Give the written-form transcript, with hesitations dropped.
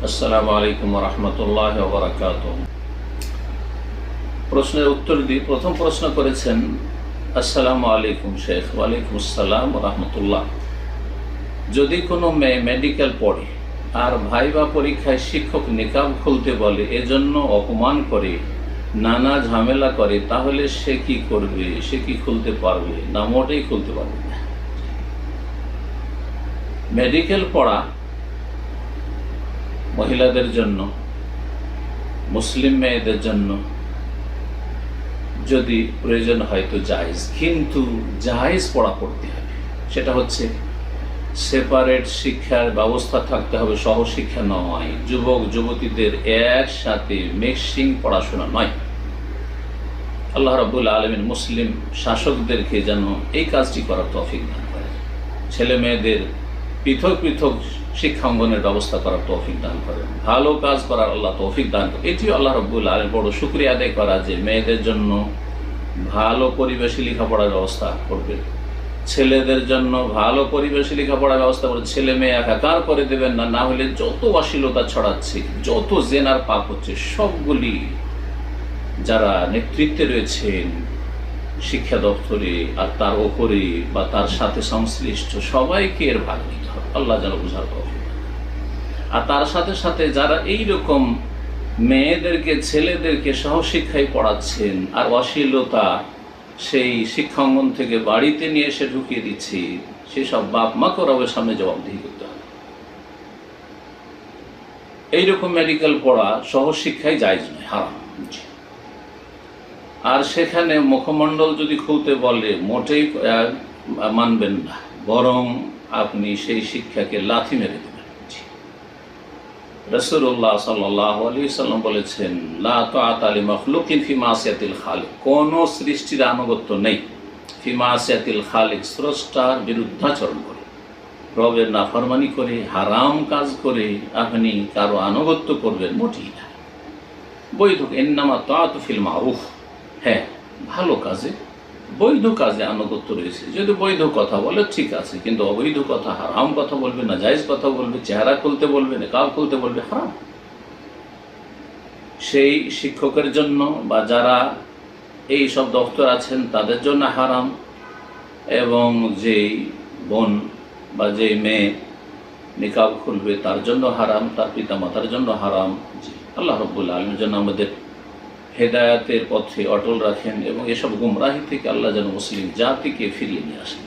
আসসালামু আলাইকুম ওয়া রাহমাতুল্লাহি ওয়া বারাকাতুহু। প্রশ্নের উত্তর দিই। প্রথম প্রশ্ন করেছেন, আসসালামু আলাইকুম শেখ। ওয়ালাইকুম আসসালাম ওয়া রাহমাতুল্লাহ। যদি কোনো মেয়ে মেডিকেল পড়ে আর ভাইবা পরীক্ষায় শিক্ষক নিকাব খুলতে বলে, এজন্য অপমান করে, নানা ঝামেলা করে, তাহলে সে কি করবে? সে কি খুলতে পারবে? না মোটেই খুলতে পারবে না। মেডিকেল পড়া মহিলাদের জন্য, মুসলিম মেয়েদের জন্য যদি প্রয়োজন হয় তো জায়েজ, কিন্তু জায়েজ পড়া পড়তে হবে। সেটা হচ্ছে সেপারেট শিক্ষার ব্যবস্থা থাকতে হবে, সহশিক্ষা নয়। যুবক যুবতীদের একসাথে মিক্সিং পড়াশোনা নয়। আল্লাহ রাব্বুল আলামিন মুসলিম শাসকদেরকে যেন এই কাজটি করার তৌফিক দান করেন। ছেলে মেয়েদের পৃথক পৃথক শিক্ষাঙ্গনের ব্যবস্থা করার তৌফিক দান করেন, ভালো কাজ করার আল্লাহ তৌফিক দান করেন। এটিও আল্লাহ রাব্বুল আলামিন বড় শুকরিয়া আদায় করা যে মেয়েদের জন্য ভালো পরিবেশে লেখাপড়ার ব্যবস্থা করবেন, ছেলেদের জন্য ভালো পরিবেশে লেখাপড়ার ব্যবস্থা করে। ছেলে মেয়ে একাকার করে দেবেন না, না হলে যত অশ্লীলতা ছড়াচ্ছে, যত জেনার পাপ হচ্ছে, সবগুলি যারা নেতৃত্বে রয়েছেন শিক্ষা দপ্তরে আর তার ওপরে বা তার সাথে সংশ্লিষ্ট সবাইকে এর ভাগ নিতে হবে। আল্লাহ যেন বুঝার তৌফিক। আর তার সাথে সাথে যারা এইরকম মেয়েদেরকে ছেলেদেরকে সহশিক্ষায় পড়াচ্ছেন আর অশ্লীলতা সেই শিক্ষাঙ্গন থেকে বাড়িতে নিয়ে এসে ঢুকিয়ে দিচ্ছে, সেসব বাপ মাকে রবের সামনে জবাবদিহি করতে হবে। এইরকম মেডিকেল পড়া সহশিক্ষায় জায়েজ নয়, হারাম। আর সেখানে মুখমণ্ডল যদি খুলতে বলে মোটেই মানবেন না, বরং আপনি সেই শিক্ষাকে লাথি মেরে দেবেন। রাসূলুল্লাহ সাল্লাল্লাহু আলাইহি সাল্লাম বলেছেন, লা তাআতা লি মাখলুকিন ফি মাসিয়াতিল খালিক। কোন সৃষ্টির আনুগত্য নেই ফি মাসিয়াতিল খালিক, স্রষ্টার বিরুদ্ধাচরণ করে, রবের নাফরমানি করে, হারাম কাজ করে আপনি কারো আনুগত্য করবেন, মোটেই না। বৈধ ইন্নামা তাআতু ফিল মারুফ, হ্যাঁ ভালো কাজে, বৈধ কাজে আনুগত্য রয়েছে। যদি বৈধ কথা বলে ঠিক আছে, কিন্তু অবৈধ কথা, হারাম কথা বলবে, না জায়েজ কথা বলবে, চেহারা খুলতে বলবে, নিকাব খুলতে বলবে, হারাম। সেই শিক্ষকের জন্য বা যারা এই সব দপ্তর আছেন তাদের জন্য হারাম, এবং যেই বোন বা যেই মেয়ে নিকাব খুলবে তার জন্য হারাম, তার পিতা মাতার জন্য হারাম। জি, আল্লাহ রাব্বুল আলামিন যেন আমাদের হেদায়াতের পথে অটল রাখেন এবং এসব গুমরাহি থেকে আল্লাহ যেন মুসলিম জাতিকে ফিরিয়ে নিয়ে আসেন।